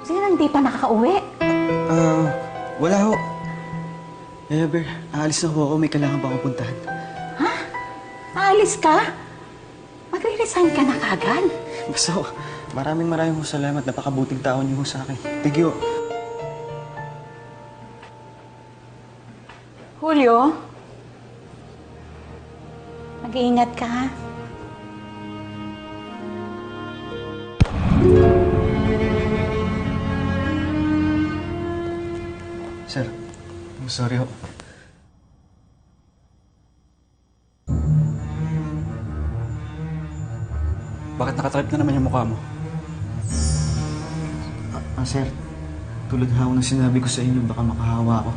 Sino hindi pa nakaka-uwi? Wala ho. Ber, aalis na ho ako. May kailangan pa akong puntahan. Ha? Aalis ka? Magre-resign ka na kagad? Basta ho, maraming ho salamat. Napakabuting tao niyo ho sa akin. Thank you. Julio? Mag-iingat ka, ha? Sir, I'm sorry ho. Bakit nakatrip na naman yung mukha mo? Sir, tulad ho ng sinabi ko sa inyo, baka makahawa ako.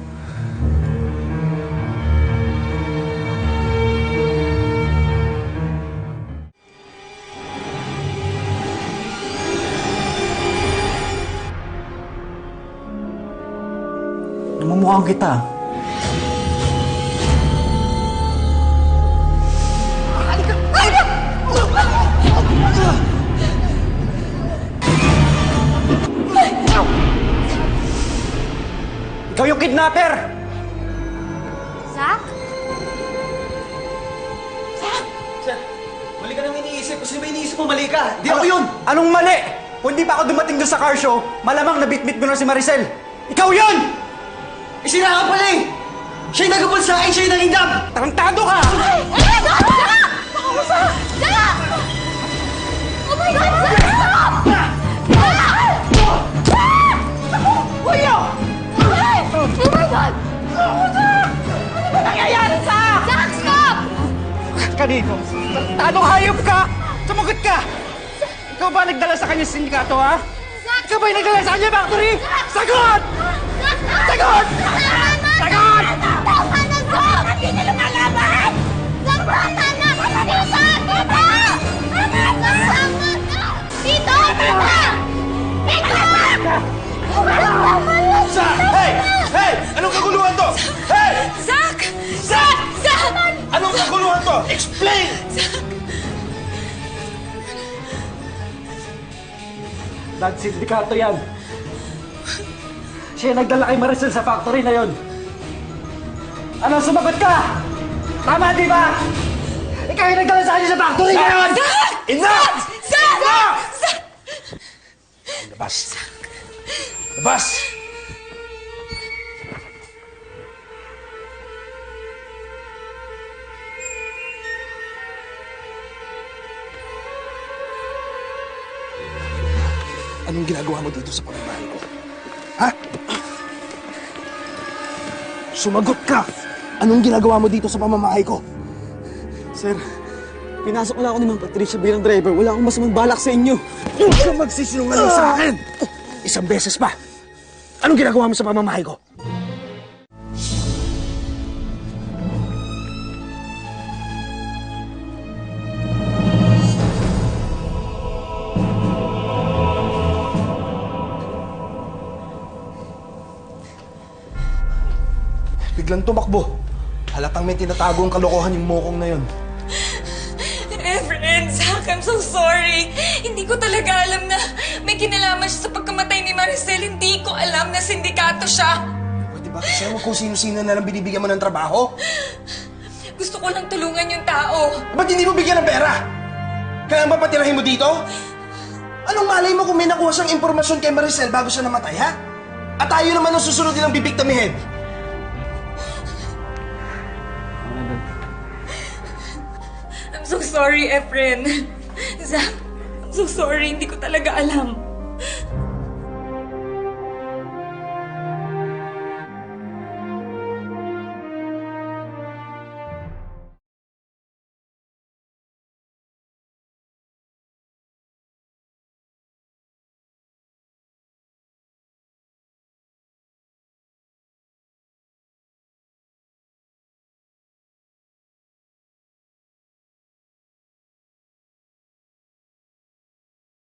Namumukhang kita. Ikaw yung kidnapper! Zach? Zach? Sir, mali ka nang iniisip. Kasi ba iniisip mo mali ka? Di ako yun! Anong mali? Kung di pa ako dumating doon sa car show, malamang nabitbit mo na si Maricel. Ikaw yun! Isira ka pala eh! Siya'y nagabol sa akin, siya'y nangindam! Tarantado ka! Ay! Zach! Zach! Zach! Zach! Oh my God! Zach! Stop! Zach! Julio! Oh my God! Zach! Ano ba nangyayari, Zach? Zach, stop! Kanino? Tarantadong hayop ka! Sumagot ka! Ikaw ba nagdala sa kanya sindikato, ha? Zach! Ikaw ba yung nagdala sa kanya factory? Sagot! Sagot! Sagot! Tama na, Zach! Hindi na lumalaban! Zach, tama na! Dito! Dito! Tama na! Dito! Tama! Dito! Tama na! Zach! Hey! Hey! Anong kaguluhan to? Hey! Zach! Zach! Zach! Anong kaguluhan to? Explain! Dad, sindikato yan. Siya nagdala kay Maricel sa factory na yon. Ano, sumagot ka? Tama, di ba? Ikaw yung nagdala sa kanya sa factory na yon! Enough! Zach! Labas! Labas! Anong ginagawa mo dito sa pamamahay ko? Ha? Sumagot ka! Anong ginagawa mo dito sa pamamahay ko? Sir, pinasok lang ako ni Ma'am Patricia bilang driver. Wala akong masamang balak sa inyo. Huwag ka magsisinungaling sa akin! Isang beses pa! Anong ginagawa mo sa pamamahay ko? Biglang tumakbo. Halatang may tinatagong kalokohan yung mokong na yun. Efren, Zach, I'm so sorry. Hindi ko talaga alam na may kinalaman siya sa pagkamatay ni Maricel. Hindi ko alam na sindikato siya. Pwede ba kasi mo kung sino-sino na lang binibigyan mo ng trabaho? Gusto ko lang tulungan yung tao. Ba't hindi mo bigyan ng pera? Kaya ba patirahin mo dito? Anong malay mo kung may nakuha siyang impormasyon kay Maricel bago siya namatay, ha? At tayo naman ang susunod nilang bibiktamihin. I'm so sorry, Efren. Zach, I'm so sorry. Hindi ko talaga alam.